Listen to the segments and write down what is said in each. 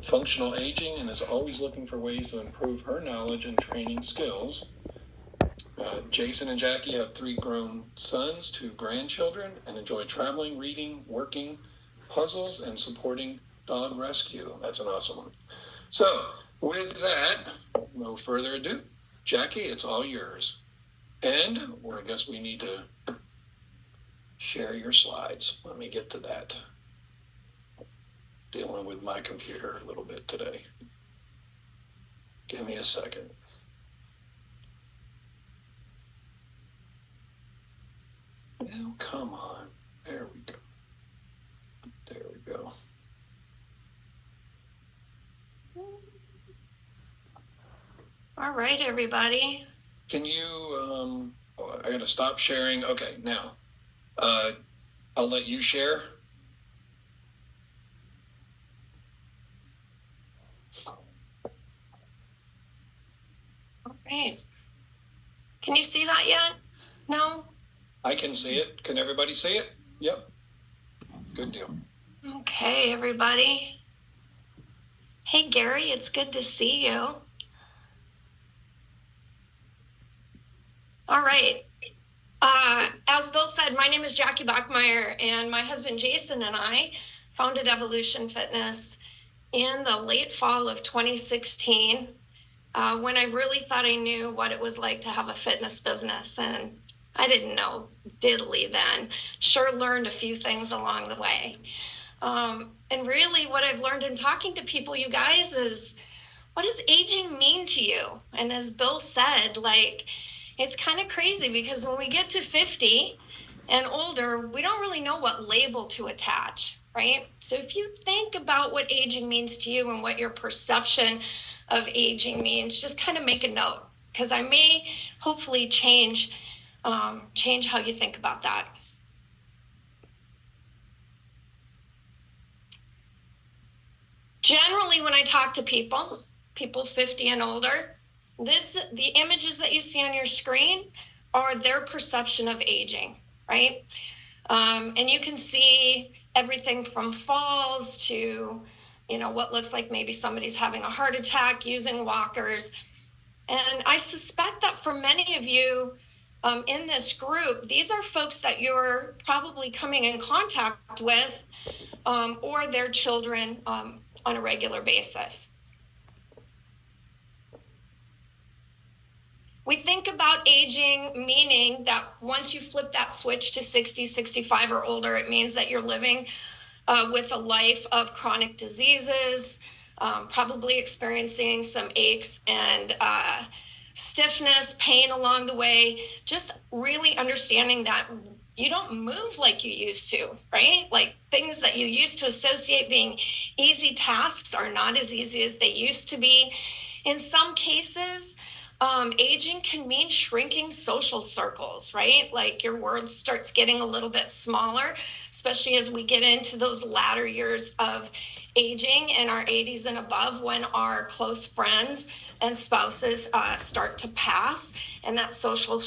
functional aging and is always looking for ways to improve her knowledge and training skills. Jason and Jackie have 3 grown sons, 2 grandchildren, and enjoy traveling, reading, working, puzzles, and supporting dog rescue. That's an awesome one. So with that, no further ado, Jackie, it's all yours. And I guess we need to share your slides. Let me get to that. Dealing with my computer a little bit today. Give me a second. Oh, come on. There we go. There we go. All right, everybody. Can you, I got to stop sharing. Okay, now, I'll let you share. All right. Can you see that yet? No? I can see it. Can everybody see it? Yep. Good deal. Okay, everybody. Hey, Gary, it's good to see you. All right. As Bill said, my name is Jackie Bachmeier, and my husband Jason and I founded Evolution Fitness in the late fall of 2016, when I really thought I knew what it was like to have a fitness business. And I didn't know diddly then. Sure learned a few things along the way. And really what I've learned in talking to people, you guys, is what does aging mean to you? And as Bill said, like, it's kind of crazy because when we get to 50 and older, we don't really know what label to attach, right? So if you think about what aging means to you and what your perception of aging means, just kind of make a note, because I may hopefully change how you think about that. Generally, when I talk to people 50 and older, the images that you see on your screen are their perception of aging, right? And you can see everything from falls to, what looks like maybe somebody's having a heart attack using walkers. And I suspect that for many of you in this group, these are folks that you're probably coming in contact with or their children on a regular basis. We think about aging, meaning that once you flip that switch to 60, 65 or older, it means that you're living with a life of chronic diseases, probably experiencing some aches and stiffness, pain along the way, just really understanding that you don't move like you used to, right? Like things that you used to associate being easy tasks are not as easy as they used to be. In some cases, aging can mean shrinking social circles, right? Like your world starts getting a little bit smaller, especially as we get into those latter years of aging in our 80s and above, when our close friends and spouses start to pass, and that social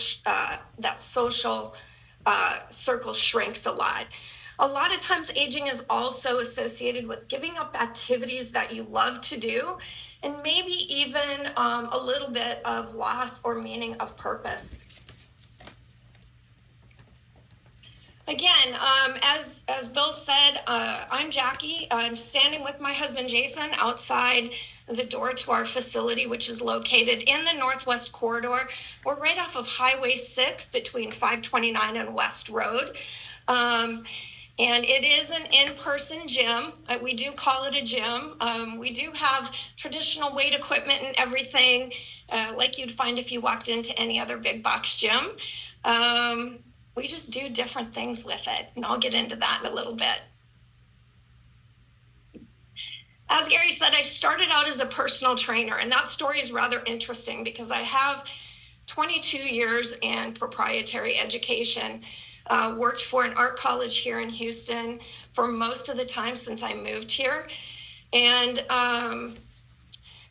circle shrinks a lot. A lot of times aging is also associated with giving up activities that you love to do, and maybe even a little bit of loss or meaning of purpose. Again, as Bill said, I'm Jackie. I'm standing with my husband Jason outside the door to our facility, which is located in the Northwest Corridor. We're right off of Highway 6 between 529 and West Road. And it is an in-person gym. We do call it a gym. We do have traditional weight equipment and everything, like you'd find if you walked into any other big box gym. We just do different things with it, and I'll get into that in a little bit. As Gary said, I started out as a personal trainer, and that story is rather interesting because I have 22 years in proprietary education. Worked for an art college here in Houston for most of the time since I moved here, and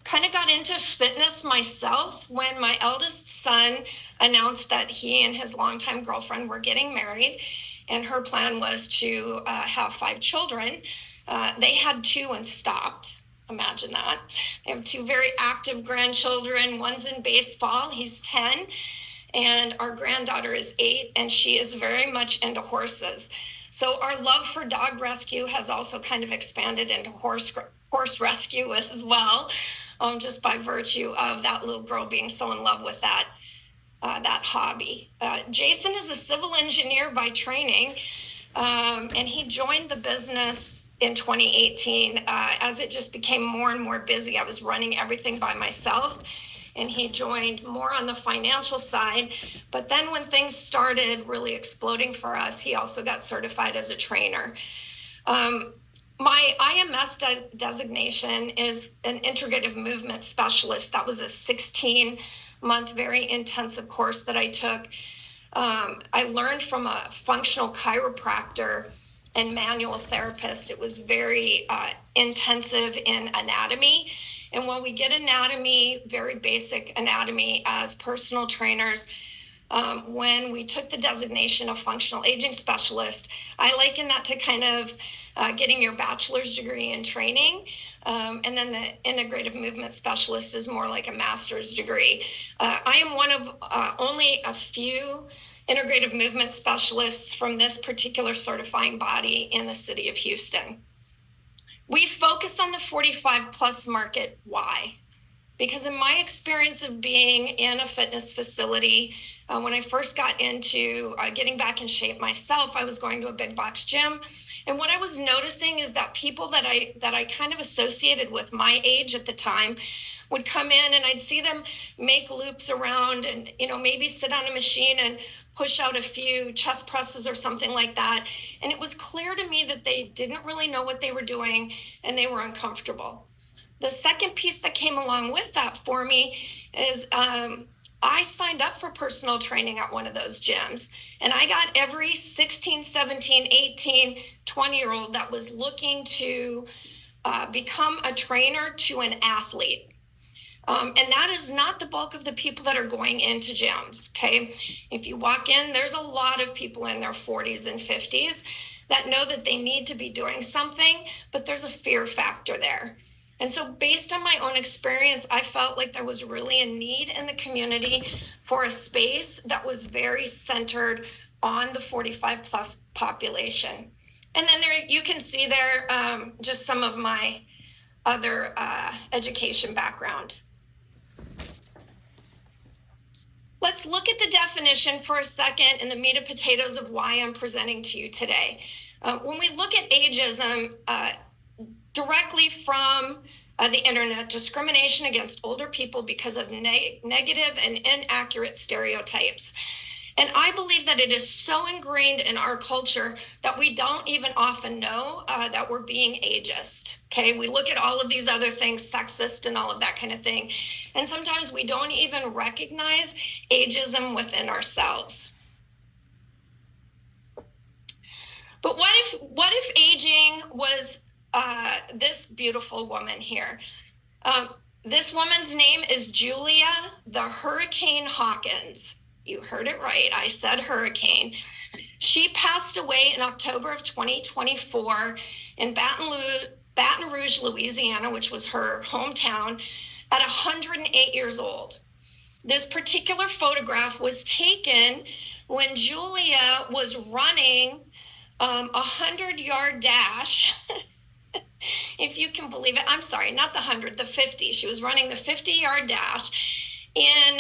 kind of got into fitness myself when my eldest son announced that he and his longtime girlfriend were getting married, and her plan was to have 5 children. They had 2 and stopped. Imagine that. They have 2 very active grandchildren. One's in baseball, he's 10, and our granddaughter is 8, and she is very much into horses. So our love for dog rescue has also kind of expanded into horse rescue as well, just by virtue of that little girl being so in love with that hobby. Jason is a civil engineer by training, and he joined the business in 2018 as it just became more and more busy. I was running everything by myself, and he joined more on the financial side. But then when things started really exploding for us, he also got certified as a trainer. My IMS designation is an integrative movement specialist. That was a 16-month, very intensive course that I took. I learned from a functional chiropractor and manual therapist. It was very intensive in anatomy. And when we get anatomy, very basic anatomy as personal trainers, when we took the designation of functional aging specialist, I liken that to kind of getting your bachelor's degree in training. And then the integrative movement specialist is more like a master's degree. I am one of only a few integrative movement specialists from this particular certifying body in the city of Houston. We focus on the 45 plus market. Why? Because in my experience of being in a fitness facility, when I first got into getting back in shape myself, I was going to a big box gym. And what I was noticing is that people that I kind of associated with my age at the time would come in, and I'd see them make loops around and, maybe sit on a machine and push out a few chest presses or something like that. And it was clear to me that they didn't really know what they were doing and they were uncomfortable. The second piece that came along with that for me is I signed up for personal training at one of those gyms, and I got every 16, 17, 18, 20-year-old that was looking to become a trainer to an athlete. And that is not the bulk of the people that are going into gyms, okay? If you walk in, there's a lot of people in their 40s and 50s that know that they need to be doing something, but there's a fear factor there. And so based on my own experience, I felt like there was really a need in the community for a space that was very centered on the 45 plus population. And then there you can see there just some of my other education background. Let's look at the definition for a second and the meat and potatoes of why I'm presenting to you today. When we look at ageism directly from the internet, discrimination against older people because of negative and inaccurate stereotypes. And I believe that it is so ingrained in our culture that we don't even often know that we're being ageist, okay? We look at all of these other things, sexist and all of that kind of thing, and sometimes we don't even recognize ageism within ourselves. But what if aging was this beautiful woman here? This woman's name is Julia the Hurricane Hawkins. You heard it right. I said hurricane. She passed away in October of 2024 in Baton Rouge, Louisiana, which was her hometown, at 108 years old. This particular photograph was taken when Julia was running a 100-yard dash. If you can believe it. I'm sorry, not the 100, the 50. She was running the 50-yard dash in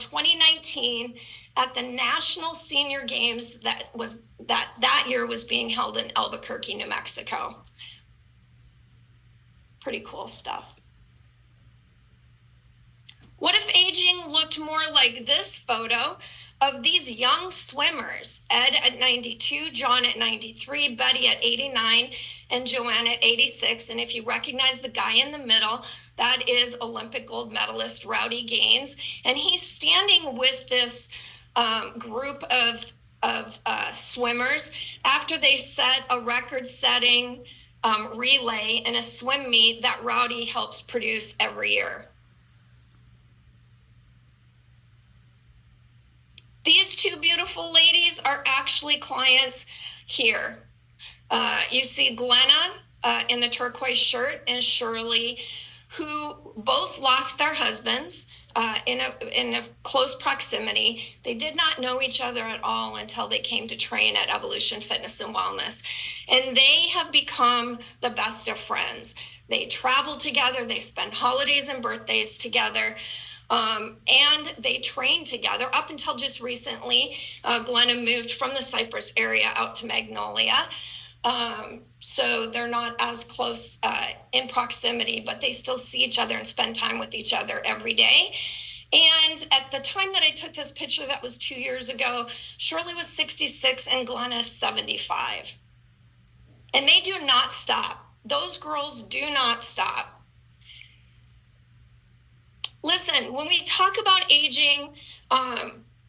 2019 at the National Senior Games that year was being held in Albuquerque, New Mexico. Pretty cool stuff. What if aging looked more like this photo of these young swimmers? Ed at 92, John at 93, Betty at 89, and Joanne at 86. And if you recognize the guy in the middle, that is Olympic gold medalist Rowdy Gaines. And he's standing with this group of swimmers after they set a record-setting relay in a swim meet that Rowdy helps produce every year. These two beautiful ladies are actually clients here. You see Glenna in the turquoise shirt and Shirley, who both lost their husbands in a close proximity. They did not know each other at all until they came to train at Evolution Fitness and Wellness. And they have become the best of friends. They travel together, they spend holidays and birthdays together. And they train together up until just recently. Glenna moved from the Cypress area out to Magnolia. So they're not as close in proximity, but they still see each other and spend time with each other every day. And at the time that I took this picture, that was 2 years ago, Shirley was 66 and Glenna 75. And they do not stop. Those girls do not stop. Listen, when we talk about aging,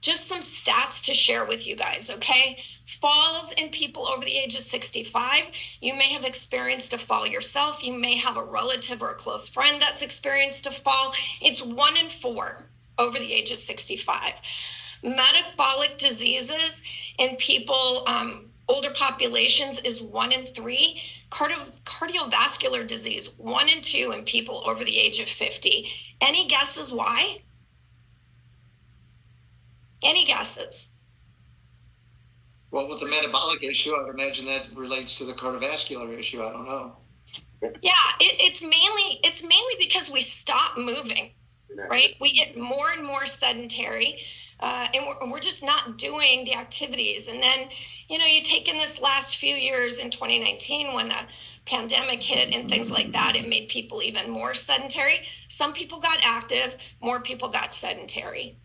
just some stats to share with you guys, okay? Falls in people over the age of 65. You may have experienced a fall yourself. You may have a relative or a close friend that's experienced a fall. It's 1 in 4 over the age of 65. Metabolic diseases in people, older populations is 1 in 3. Cardiovascular disease, 1 in 2 in people over the age of 50. Any guesses why? Any guesses? Well, with the metabolic issue, I would imagine that relates to the cardiovascular issue. I don't know. Yeah, it's mainly because we stop moving, right? We get more and more sedentary, and we're just not doing the activities. And then, you take in this last few years in 2019 when the pandemic hit and things like that, it made people even more sedentary. Some people got active, more people got sedentary.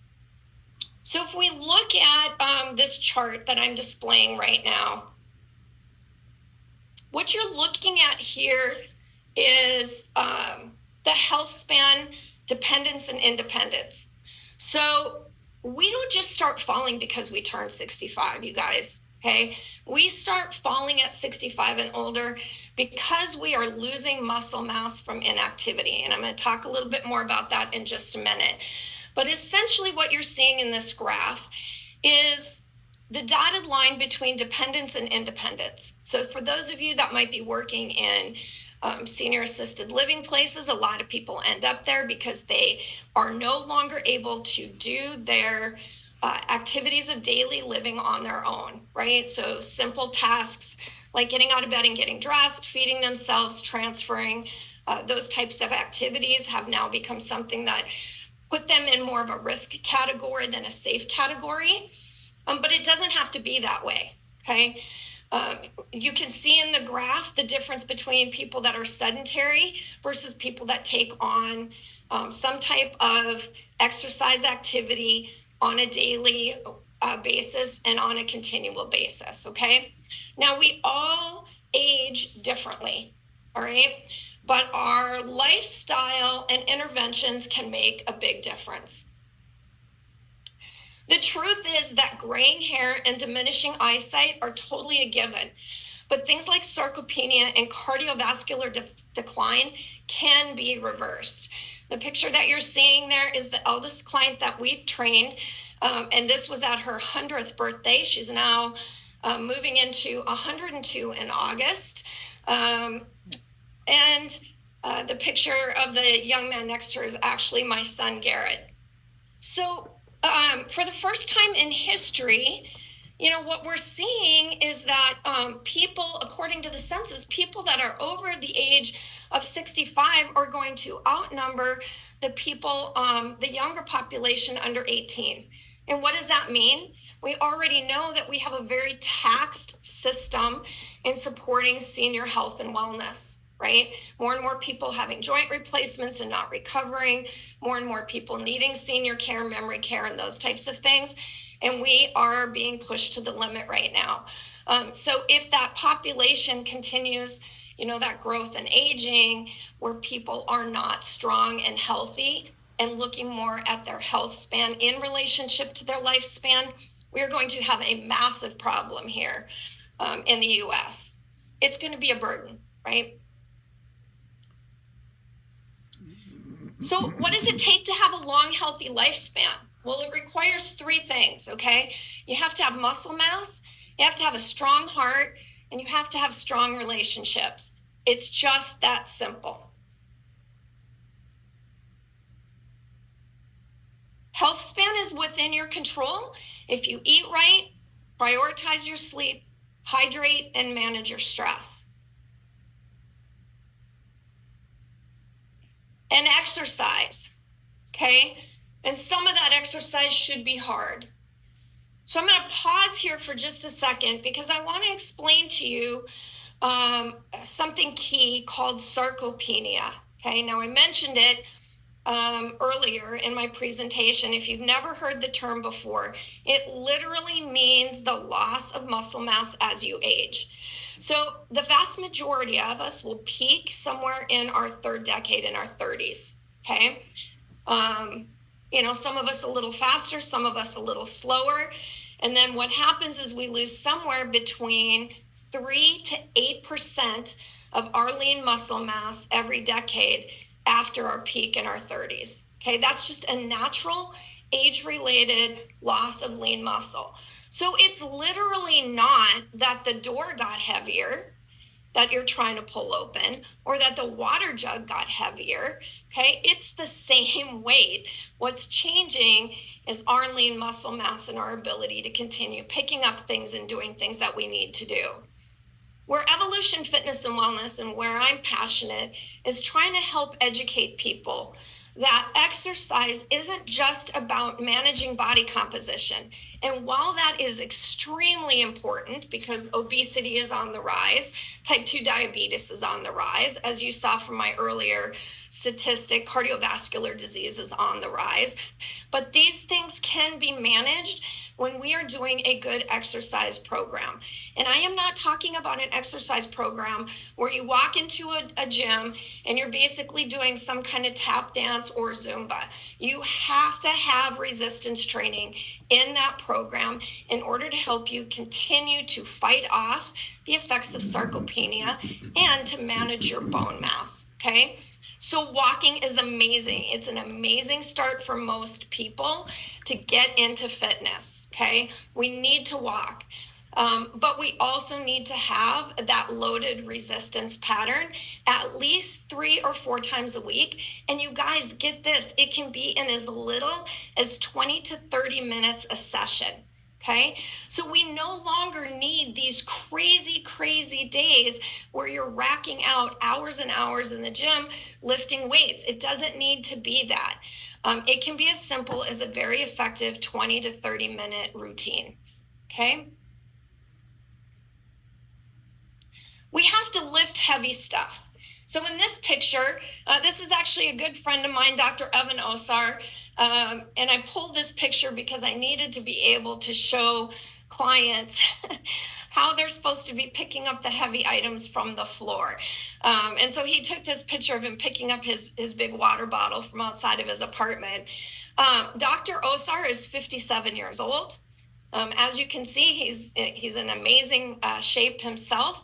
So if we look at this chart that I'm displaying right now, what you're looking at here is the health span, dependence, and independence. So we don't just start falling because we turn 65, you guys, okay? We start falling at 65 and older because we are losing muscle mass from inactivity. And I'm going to talk a little bit more about that in just a minute. But essentially what you're seeing in this graph is the dotted line between dependence and independence. So for those of you that might be working in senior assisted living places, a lot of people end up there because they are no longer able to do their activities of daily living on their own, right? So simple tasks like getting out of bed and getting dressed, feeding themselves, transferring, those types of activities have now become something that put them in more of a risk category than a safe category. But it doesn't have to be that way, okay? You can see in the graph the difference between people that are sedentary versus people that take on some type of exercise activity on a daily basis and on a continual basis, okay? Now, we all age differently, all right? But our lifestyle and interventions can make a big difference. The truth is that graying hair and diminishing eyesight are totally a given, but things like sarcopenia and cardiovascular decline can be reversed. The picture that you're seeing there is the eldest client that we've trained, and this was at her 100th birthday. She's now moving into 102 in August. And the picture of the young man next to her is actually my son, Garrett. So for the first time in history, what we're seeing is that people, according to the census, people that are over the age of 65 are going to outnumber the people, the younger population under 18. And what does that mean? We already know that we have a very taxed system in supporting senior health and wellness, right? More and more people having joint replacements and not recovering, more and more people needing senior care, memory care, and those types of things. And we are being pushed to the limit right now. So if that population continues, that growth and aging where people are not strong and healthy and looking more at their health span in relationship to their lifespan, we're going to have a massive problem here in the US. It's going to be a burden, right? So what does it take to have a long, healthy lifespan? Well, it requires 3 things, okay? You have to have muscle mass, you have to have a strong heart, and you have to have strong relationships. It's just that simple. Health span is within your control if you eat right, prioritize your sleep, hydrate, and manage your stress. And exercise, okay? And some of that exercise should be hard. So I'm going to pause here for just a second because I want to explain to you something key called sarcopenia. Okay, now I mentioned it earlier in my presentation. If you've never heard the term before, it literally means the loss of muscle mass as you age. So the vast majority of us will peak somewhere in our third decade, in our 30s. Okay. Some of us a little faster, some of us a little slower. And then what happens is we lose somewhere between 3 to 8% of our lean muscle mass every decade after our peak in our 30s. Okay, that's just a natural age-related loss of lean muscle. So it's literally not that the door got heavier that you're trying to pull open, or that the water jug got heavier. Okay, it's the same weight. What's changing is our lean muscle mass and our ability to continue picking up things and doing things that we need to do. Where Evolution Fitness and Wellness, and where I'm passionate, is trying to help educate people that exercise isn't just about managing body composition. And while that is extremely important, because obesity is on the rise, type 2 diabetes is on the rise, as you saw from my earlier statistic, cardiovascular disease is on the rise. But these things can be managed when we are doing a good exercise program. And I am not talking about an exercise program where you walk into a gym and you're basically doing some kind of tap dance or Zumba. You have to have resistance training in that program in order to help you continue to fight off the effects of sarcopenia and to manage your bone mass, okay? So walking is amazing. It's an amazing start for most people to get into fitness, okay? We need to walk. But we also need to have that loaded resistance pattern at least 3 or 4 times a week. And you guys, get this, it can be in as little as 20 to 30 minutes a session. Okay, so we no longer need these crazy days where you're racking out hours and hours in the gym lifting weights. It doesn't need to be that. It can be as simple as a very effective 20 to 30 minute routine. Okay. We have to lift heavy stuff. So in this picture, this is actually a good friend of mine, Dr. Evan Osar. And I pulled this picture because I needed to be able to show clients how they're supposed to be picking up the heavy items from the floor. And so he took this picture of him picking up his big water bottle from outside of his apartment. Dr. Osar is 57 years old. As you can see, he's in amazing shape himself.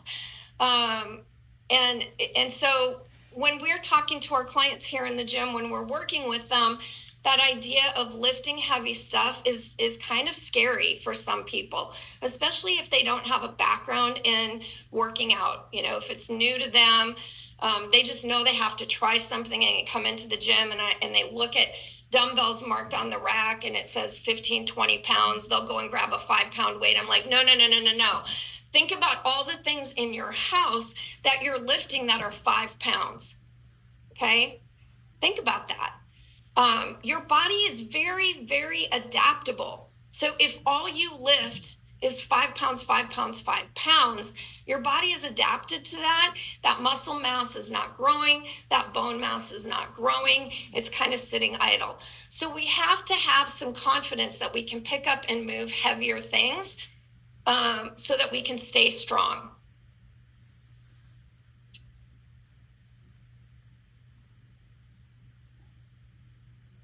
And so when we're talking to our clients here in the gym, when we're working with them, that idea of lifting heavy stuff is kind of scary for some people, especially if they don't have a background in working out. If it's new to them, they just know they have to try something and come into the gym and they look at dumbbells marked on the rack and it says 15, 20 pounds. They'll go and grab a 5-pound weight. I'm like, no. Think about all the things in your house that you're lifting that are 5 pounds. Okay? Think about that. Your body is very, very adaptable. So if all you lift is 5 pounds, 5 pounds, 5 pounds, your body is adapted to that. That muscle mass is not growing. That bone mass is not growing. It's kind of sitting idle. So we have to have some confidence that we can pick up and move heavier things so that we can stay strong.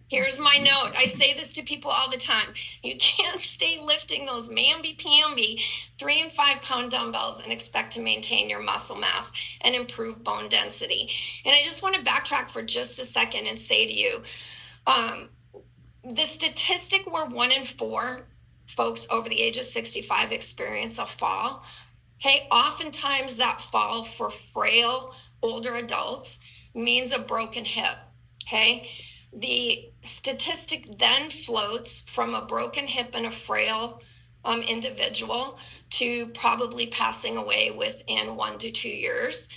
Here's my note. I say this to people all the time. You can't stay lifting those mamby-pamby 3 and 5 pound dumbbells and expect to maintain your muscle mass and improve bone density. And I just want to backtrack for just a second and say to you, the statistic where 1 in 4 folks over the age of 65 experience a fall, okay, oftentimes that fall for frail older adults means a broken hip, okay? The statistic then floats from a broken hip in a frail individual to probably passing away within 1 to 2 years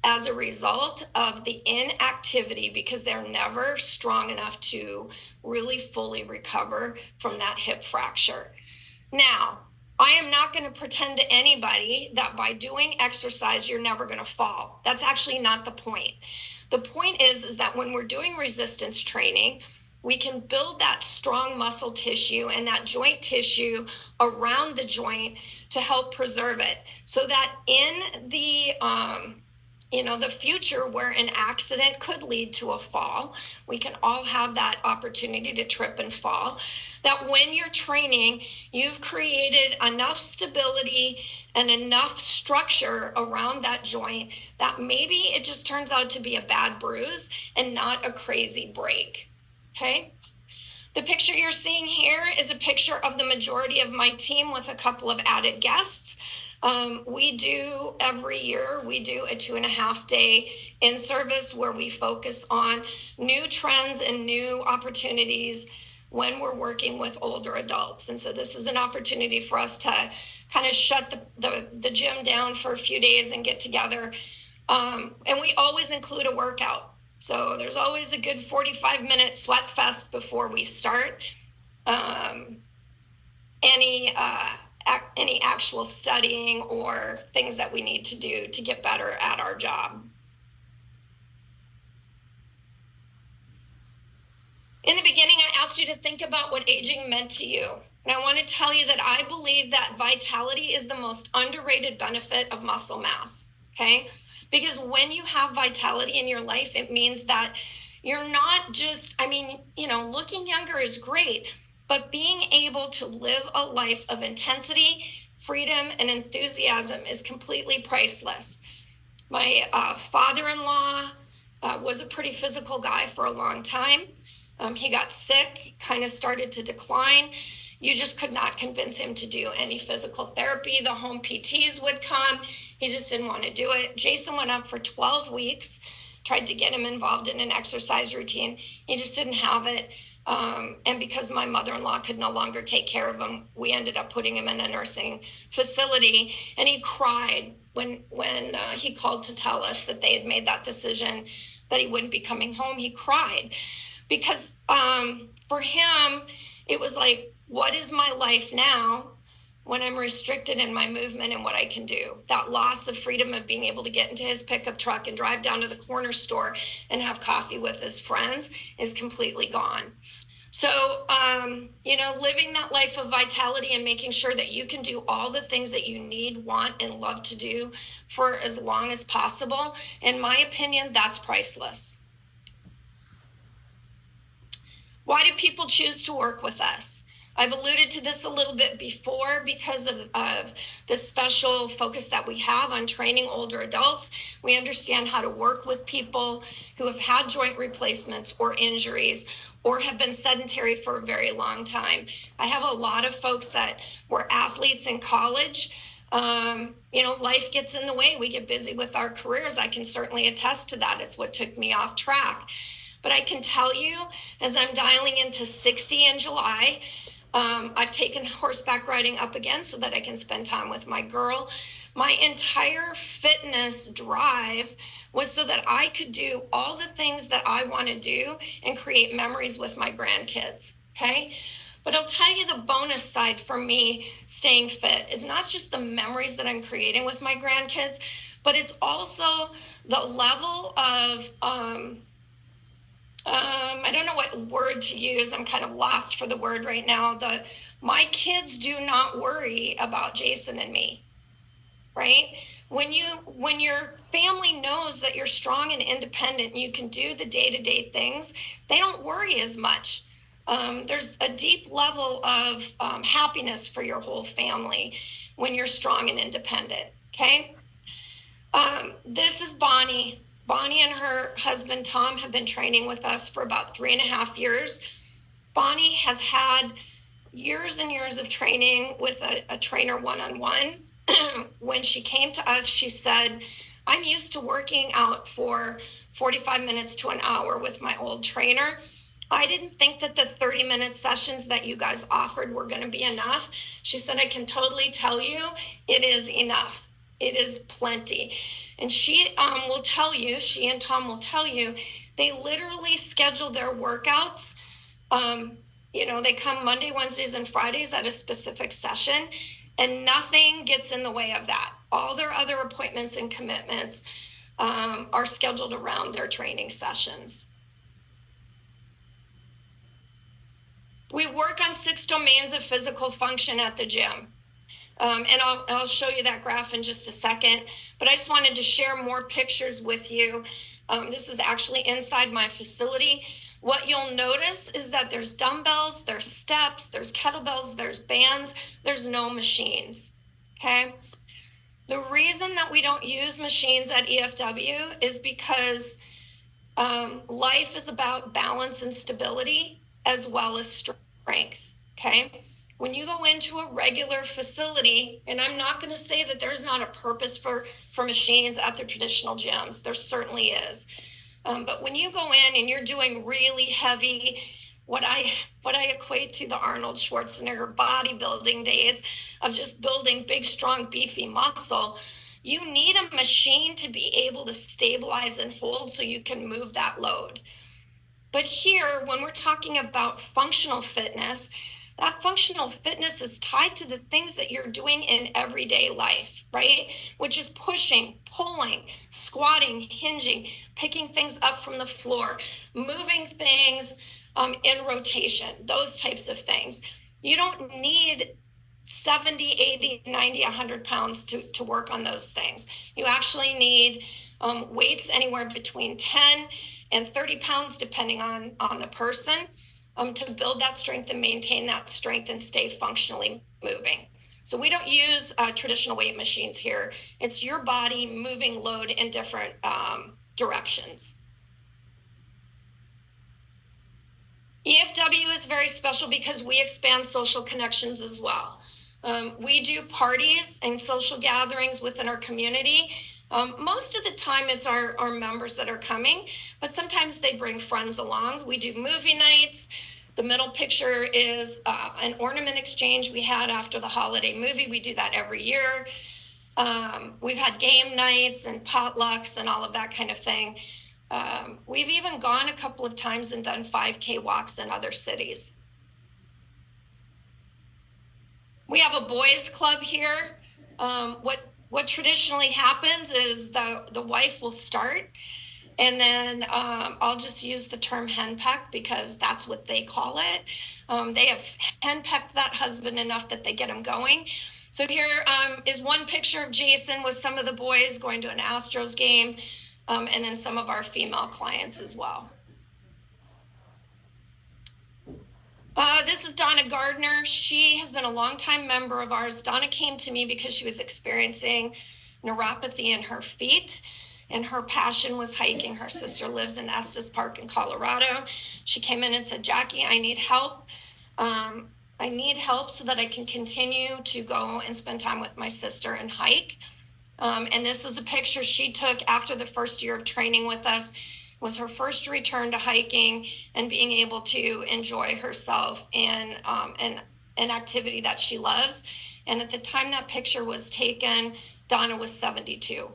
as a result of the inactivity, because they're never strong enough to really fully recover from that hip fracture. Now, I am not going to pretend to anybody that by doing exercise, you're never going to fall. That's actually not the point. The point is that when we're doing resistance training, we can build that strong muscle tissue and that joint tissue around the joint to help preserve it, so that in the the future where an accident could lead to a fall, we can all have that opportunity to trip and fall, that when you're training, you've created enough stability and enough structure around that joint that maybe it just turns out to be a bad bruise and not a crazy break, okay? The picture you're seeing here is a picture of the majority of my team with a couple of added guests. We do every year, we do a 2.5-day in-service where we focus on new trends and new opportunities when we're working with older adults. And so this is an opportunity for us to kind of shut the gym down for a few days and get together. And we always include a workout. So there's always a good 45-minute sweat fest before we start any actual studying or things that we need to do to get better at our job. In the beginning, I asked you to think about what aging meant to you. And I want to tell you that I believe that vitality is the most underrated benefit of muscle mass, okay? Because when you have vitality in your life, it means that you're not just, looking younger is great, but being able to live a life of intensity, freedom, and enthusiasm is completely priceless. My father-in-law was a pretty physical guy for a long time. He got sick, kind of started to decline. You just could not convince him to do any physical therapy. The home PTs would come. He just didn't want to do it. Jason went up for 12 weeks, tried to get him involved in an exercise routine. He just didn't have it. And because my mother-in-law could no longer take care of him, we ended up putting him in a nursing facility. And he cried when he called to tell us that they had made that decision, that he wouldn't be coming home. He cried because for him, it was like, what is my life now when I'm restricted in my movement and what I can do? That loss of freedom of being able to get into his pickup truck and drive down to the corner store and have coffee with his friends is completely gone. So, living that life of vitality and making sure that you can do all the things that you need, want, and love to do for as long as possible, in my opinion, that's priceless. Why do people choose to work with us? I've alluded to this a little bit before because of the special focus that we have on training older adults. We understand how to work with people who have had joint replacements or injuries or have been sedentary for a very long time. I have a lot of folks that were athletes in college. Life gets in the way. We get busy with our careers. I can certainly attest to that. It's what took me off track. But I can tell you, as I'm dialing into 60 in July, I've taken horseback riding up again so that I can spend time with my girl. My entire fitness drive was so that I could do all the things that I want to do and create memories with my grandkids, okay? But I'll tell you, the bonus side for me staying fit is not just the memories that I'm creating with my grandkids, but it's also the level of, I don't know what word to use. I'm kind of lost for the word right now. My kids do not worry about Jason and me, right? When your family knows that you're strong and independent, and you can do the day-to-day things, they don't worry as much. There's a deep level of happiness for your whole family when you're strong and independent, okay? This is Bonnie. Bonnie and her husband, Tom, have been training with us for about 3.5 years. Bonnie has had years and years of training with a trainer one-on-one. When she came to us, she said, I'm used to working out for 45 minutes to an hour with my old trainer. I didn't think that the 30-minute sessions that you guys offered were going to be enough. She said, I can totally tell you it is enough. It is plenty. And she will tell you, she and Tom will tell you, they literally schedule their workouts. They come Monday, Wednesdays, and Fridays at a specific session, and nothing gets in the way of that. All their other appointments and commitments are scheduled around their training sessions. We work on 6 domains of physical function at the gym. And I'll show you that graph in just a second, but I just wanted to share more pictures with you. This is actually inside my facility. What you'll notice is that there's dumbbells, there's steps, there's kettlebells, there's bands, there's no machines, okay? The reason that we don't use machines at EFW is because life is about balance and stability as well as strength, okay? When you go into a regular facility, and I'm not going to say that there's not a purpose for machines at the traditional gyms, there certainly is. But when you go in and you're doing really heavy, what I equate to the Arnold Schwarzenegger bodybuilding days of just building big, strong, beefy muscle, you need a machine to be able to stabilize and hold so you can move that load. But here, when we're talking about functional fitness, that functional fitness is tied to the things that you're doing in everyday life, right? Which is pushing, pulling, squatting, hinging, picking things up from the floor, moving things in rotation, those types of things. You don't need 70, 80, 90, 100 pounds to work on those things. You actually need weights anywhere between 10 and 30 pounds, depending on the person, to build that strength and maintain that strength and stay functionally moving. So we don't use traditional weight machines here. It's your body moving load in different directions. EFW is very special because we expand social connections as well. We do parties and social gatherings within our community. Most of the time it's our members that are coming, but sometimes they bring friends along. We do movie nights. The middle picture is an ornament exchange we had after the holiday movie. We do that every year. We've had game nights and potlucks and all of that kind of thing. We've even gone a couple of times and done 5K walks in other cities. We have a boys club here. What traditionally happens is the wife will start, and then I'll just use the term henpeck because that's what they call it. They have henpecked that husband enough that they get him going. So here is one picture of Jason with some of the boys going to an Astros game, and then some of our female clients as well. This is Donna Gardner. She has been a longtime member of ours. Donna came to me because she was experiencing neuropathy in her feet, and her passion was hiking. Her sister lives in Estes Park in Colorado. She came in and said, Jackie, I need help. I need help so that I can continue to go and spend time with my sister and hike. And this is a picture she took after the first year of training with us. Was her first return to hiking and being able to enjoy herself in an activity that she loves. And at the time that picture was taken, Donna was 72.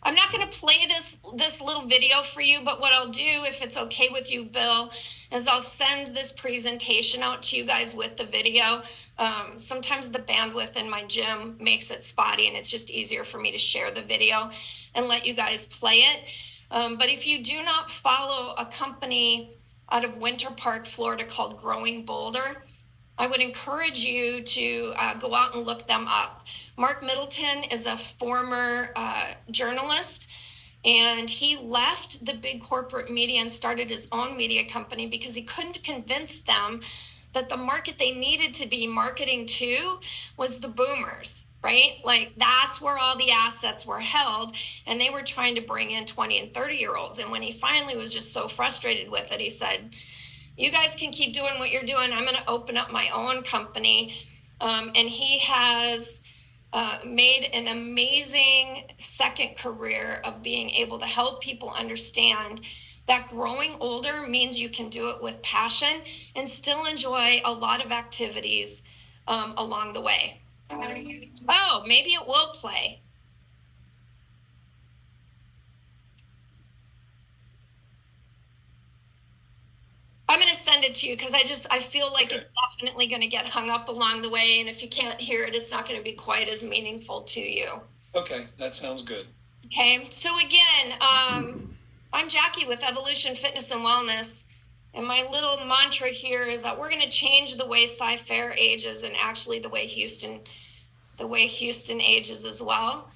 I'm not going to play this little video for you, but what I'll do, if it's okay with you, Bill, is I'll send this presentation out to you guys with the video. Sometimes the bandwidth in my gym makes it spotty, and it's just easier for me to share the video and let you guys play it. But if you do not follow a company out of Winter Park, Florida called Growing Boulder, I would encourage you to go out and look them up. Mark Middleton is a former journalist, and he left the big corporate media and started his own media company because he couldn't convince them that the market they needed to be marketing to was the boomers, right? Like that's where all the assets were held, and they were trying to bring in 20 and 30-year-olds. And when he finally was just so frustrated with it, he said, you guys can keep doing what you're doing. I'm going to open up my own company. And he has made an amazing second career of being able to help people understand that growing older means you can do it with passion and still enjoy a lot of activities along the way. Oh, maybe it will play. I'm going to send it to you because I feel like Okay. it's definitely going to get hung up along the way. And if you can't hear it, it's not going to be quite as meaningful to you. Okay, that sounds good. Okay, so again, I'm Jackie with Evolution Fitness and Wellness. And my little mantra here is that we're going to change the way Cy-Fair ages and actually the way Houston ages as well.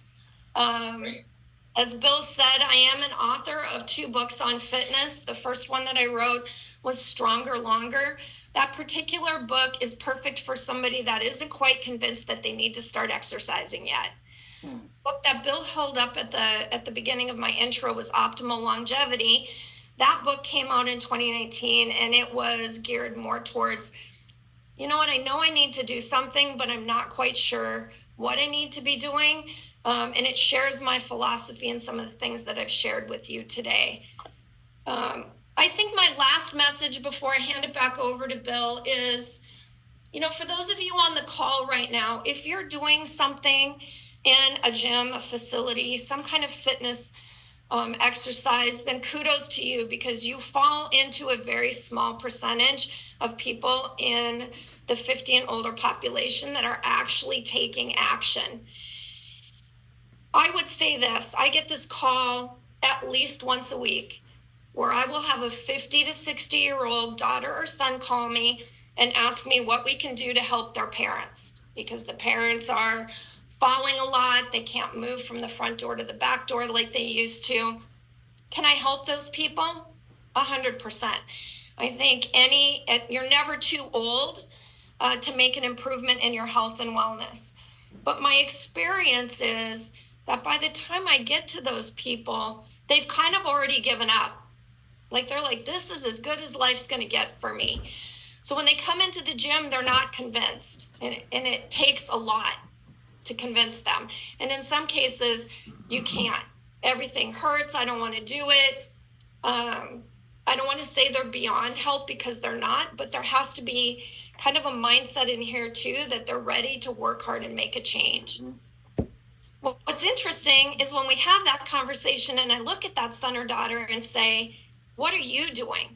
As Bill said, I am an author of 2 books on fitness. The first one that I wrote was Stronger Longer. That particular book is perfect for somebody that isn't quite convinced that they need to start exercising yet. The book that Bill held up at the beginning of my intro was Optimal Longevity. That book came out in 2019, and it was geared more towards, you know what, I know I need to do something, but I'm not quite sure what I need to be doing. And it shares my philosophy and some of the things that I've shared with you today. I think my last message before I hand it back over to Bill is, you know, for those of you on the call right now, if you're doing something in a gym, a facility, some kind of fitness exercise, then kudos to you, because you fall into a very small percentage of people in the 50 and older population that are actually taking action. I would say this, I get this call at least once a week where I will have a 50 to 60-year-old daughter or son call me and ask me what we can do to help their parents, because the parents are falling a lot. They can't move from the front door to the back door like they used to. Can I help those people? 100%. I think you're never too old to make an improvement in your health and wellness. But my experience is that by the time I get to those people, they've kind of already given up. Like they're like, this is as good as life's going to get for me. So when they come into the gym, they're not convinced. And it takes a lot to convince them. And in some cases, you can't. Everything hurts. I don't want to do it. I don't want to say they're beyond help, because they're not, but there has to be kind of a mindset in here too that they're ready to work hard and make a change. Well, what's interesting is when we have that conversation and I look at that son or daughter and say, what are you doing?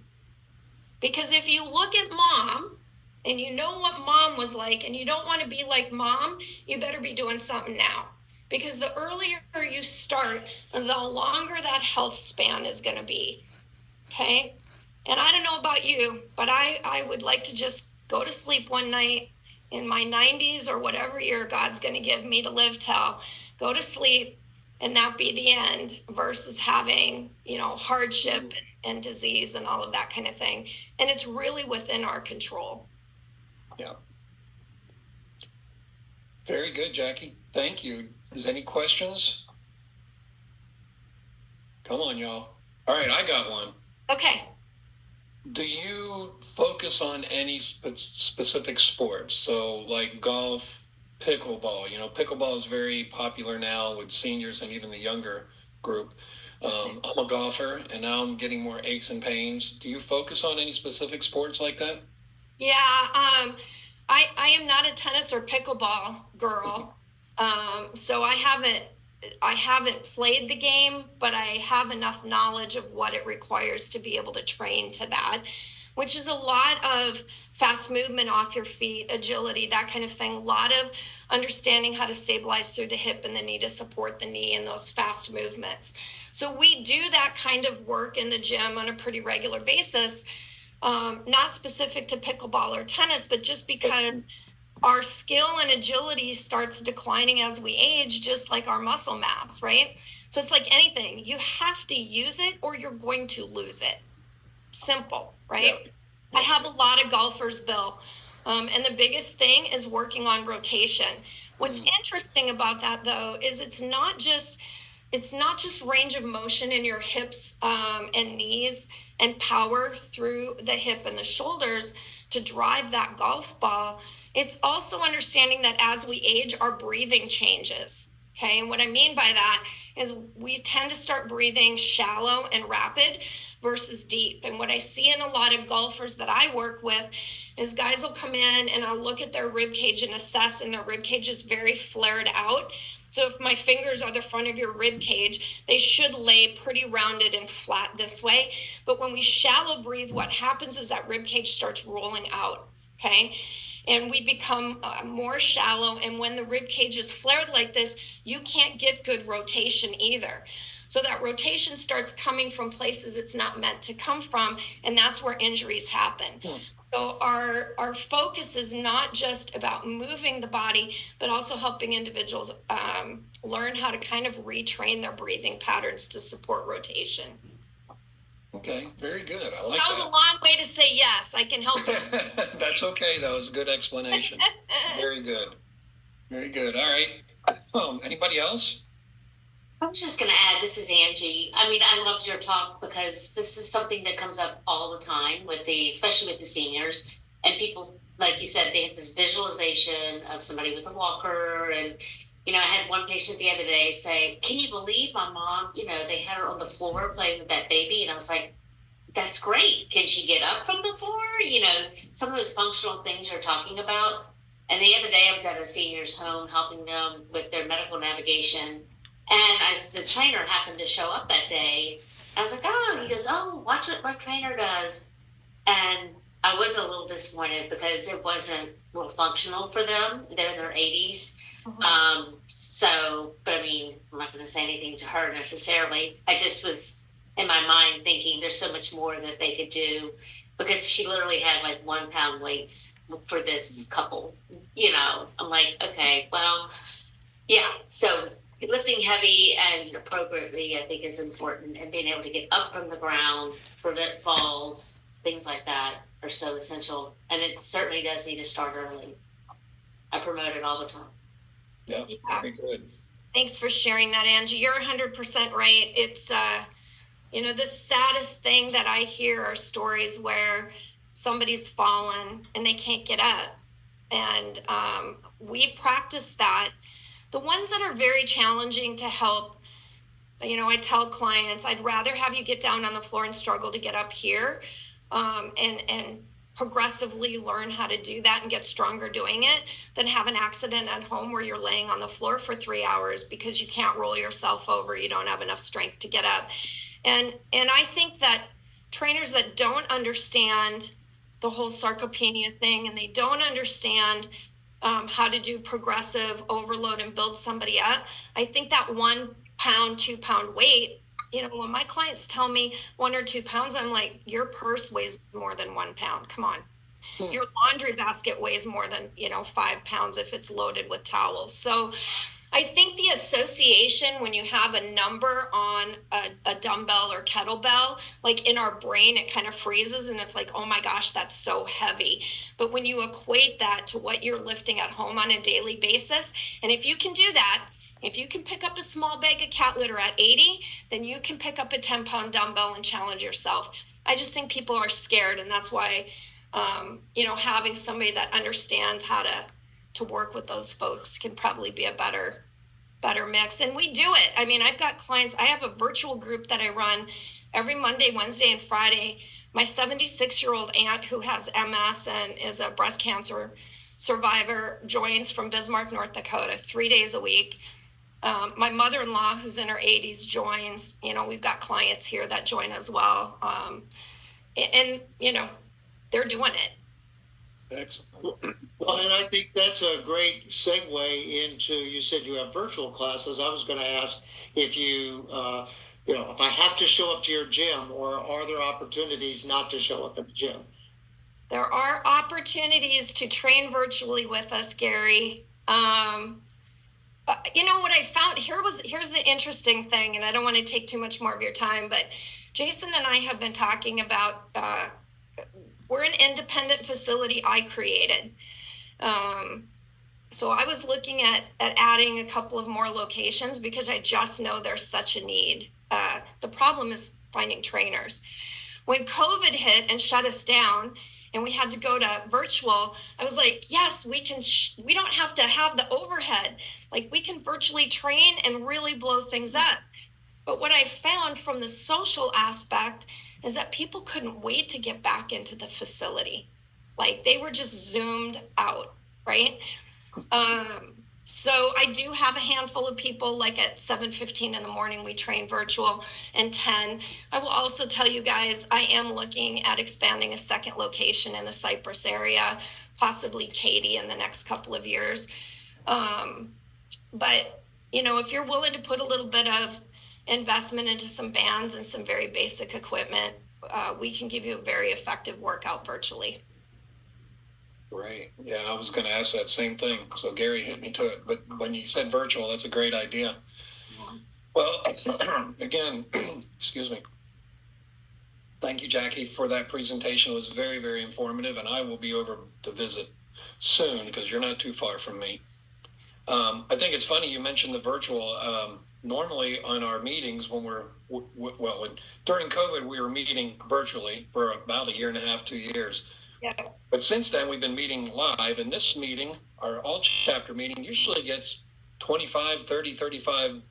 Because if you look at mom and you know what mom was like and you don't want to be like mom, you better be doing something now. Because the earlier you start, the longer that health span is going to be. Okay? And I don't know about you, but I would like to just go to sleep one night in my 90s or whatever year God's going to give me to live till, go to sleep and that be the end, versus having, you know, hardship and disease and all of that kind of thing. And it's really within our control. Yeah. Very good, Jackie. Thank you. Is any questions? Come on, y'all. All right, I got one. Okay. Do you focus on any specific sports? So like golf, pickleball. You know, pickleball is very popular now with seniors and even the younger group. I'm a golfer, and now I'm getting more aches and pains. Do you focus on any specific sports like that? Yeah, I am not a tennis or pickleball girl, so I haven't played the game, but I have enough knowledge of what it requires to be able to train to that, which is a lot of fast movement off your feet, agility, that kind of thing, a lot of understanding how to stabilize through the hip and the knee to support the knee in those fast movements. So we do that kind of work in the gym on a pretty regular basis, not specific to pickleball or tennis, but just because our skill and agility starts declining as we age, just like our muscle mass, right? So it's like anything, you have to use it or you're going to lose it. Simple, right? Yep. I have a lot of golfers, Bill, and the biggest thing is working on rotation. What's interesting about that, though, is it's not just range of motion in your hips and knees and power through the hip and the shoulders to drive that golf ball. It's also understanding that as we age, our breathing changes. Okay, and what I mean by that is we tend to start breathing shallow and rapid versus deep. And what I see in a lot of golfers that I work with is guys will come in and I'll look at their rib cage and assess, and their rib cage is very flared out. So if my fingers are the front of your rib cage, they should lay pretty rounded and flat this way. But when we shallow breathe, what happens is that rib cage starts rolling out. Okay, and we become more shallow. And when the rib cage is flared like this, you can't get good rotation either. So that rotation starts coming from places it's not meant to come from, and that's where injuries happen. So our focus is not just about moving the body, but also helping individuals learn how to kind of retrain their breathing patterns to support rotation. Okay, very good. I like that. That was a long way to say yes. I can help you. That's okay, though. It was a good explanation. Very good. Very good. All right. Anybody else? I was just going to add, this is Angie. I mean, I loved your talk because this is something that comes up all the time especially with the seniors, and people, like you said, they have this visualization of somebody with a walker. And, I had one patient the other day say, can you believe my mom, they had her on the floor playing with that baby. And I was like, that's great. Can she get up from the floor? Some of those functional things you're talking about. And the other day I was at a senior's home helping them with their medical navigation. And the trainer happened to show up that day. I was like, he goes, watch what my trainer does. And I was a little disappointed because it wasn't real functional for them. They're in their 80s. Mm-hmm. But I mean, I'm not going to say anything to her necessarily. I just was in my mind thinking there's so much more that they could do, because she literally had like 1 pound weights for this couple. I'm like, okay, well, yeah. So lifting heavy and appropriately, I think, is important, and being able to get up from the ground, prevent falls, things like that are so essential. And it certainly does need to start early. I promote it all the time. Yeah, very good. Thanks for sharing that, Angie. You're 100% right. It's, the saddest thing that I hear are stories where somebody's fallen and they can't get up. And we practice that. The ones that are very challenging to help, I tell clients, I'd rather have you get down on the floor and struggle to get up here, and progressively learn how to do that and get stronger doing it, than have an accident at home where you're laying on the floor for 3 hours because you can't roll yourself over. You don't have enough strength to get up. And I think that trainers that don't understand the whole sarcopenia thing, and they don't understand how to do progressive overload and build somebody up, I think that 1 pound, 2 pound weight, when my clients tell me 1 or 2 pounds, I'm like, your purse weighs more than 1 pound. Come on. Your laundry basket weighs more than, 5 pounds if it's loaded with towels. So I think the association, when you have a number on a dumbbell or kettlebell, like in our brain, it kind of freezes and it's like, oh my gosh, that's so heavy. But when you equate that to what you're lifting at home on a daily basis, and if you can do that, if you can pick up a small bag of cat litter at 80, then you can pick up a 10-pound dumbbell and challenge yourself. I just think people are scared, and that's why, having somebody that understands how to work with those folks can probably be a better mix. And we do it. I mean, I've got clients. I have a virtual group that I run every Monday, Wednesday, and Friday. My 76-year-old aunt, who has MS and is a breast cancer survivor, joins from Bismarck, North Dakota, 3 days a week. My mother-in-law, who's in her 80s, joins. We've got clients here that join as well. And they're doing it. Excellent. Well, and I think that's a great segue into, you said you have virtual classes. I was going to ask if you, if I have to show up to your gym, or are there opportunities not to show up at the gym? There are opportunities to train virtually with us, Gary. What I found here's the interesting thing, and I don't want to take too much more of your time, but Jason and I have been talking about, we're an independent facility I created. So I was looking at adding a couple of more locations because I just know there's such a need. The problem is finding trainers. When COVID hit and shut us down, and we had to go to virtual, I was like, yes, we can, we don't have to have the overhead. Like, we can virtually train and really blow things up. But what I found from the social aspect is that people couldn't wait to get back into the facility. Like, they were just zoomed out, right? So I do have a handful of people, like at 7:15 in the morning, we train virtual, and 10. I will also tell you guys, I am looking at expanding a second location in the Cypress area, possibly Katy in the next couple of years. But, you know, if you're willing to put a little bit of investment into some bands and some very basic equipment, we can give you a very effective workout virtually. Right. Yeah, I was going to ask that same thing. So Gary hit me to it. But when you said virtual, that's a great idea. Yeah. Well, again, excuse me. Thank you, Jackie, for that presentation. It was very, very informative, and I will be over to visit soon because you're not too far from me. I think it's funny you mentioned the virtual. Normally on our meetings when during COVID, we were meeting virtually for about a year and a half, 2 years. Yeah. But since then, we've been meeting live, and this meeting, our all chapter meeting, usually gets 25, 30, 35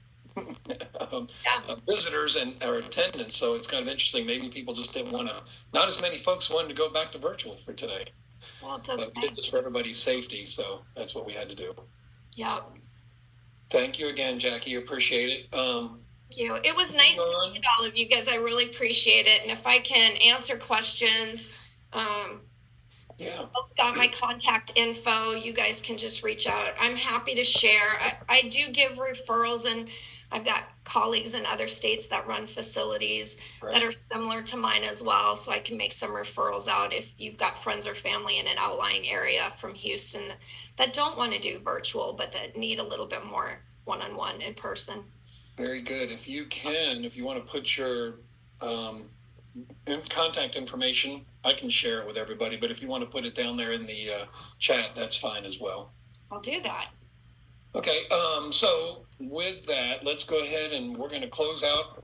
visitors and or attendance. So it's kind of interesting. Maybe people just didn't want to, not as many folks wanted to go back to virtual for today. Well, it's okay. But we did this for everybody's safety, so that's what we had to do. Yeah. Thank you again, Jackie. Appreciate it. Thank you. It was nice to meet all of you guys. I really appreciate it. And if I can answer questions, yeah. I've got my contact info. You guys can just reach out. I'm happy to share. I do give referrals, and I've got colleagues in other states that run facilities that are similar to mine as well. So I can make some referrals out if you've got friends or family in an outlying area from Houston that don't want to do virtual, but that need a little bit more one-on-one in person. Very good. If you want to put your contact information, I can share it with everybody. But if you want to put it down there in the chat, that's fine as well. I'll do that. Okay. So with that, let's go ahead and we're going to close out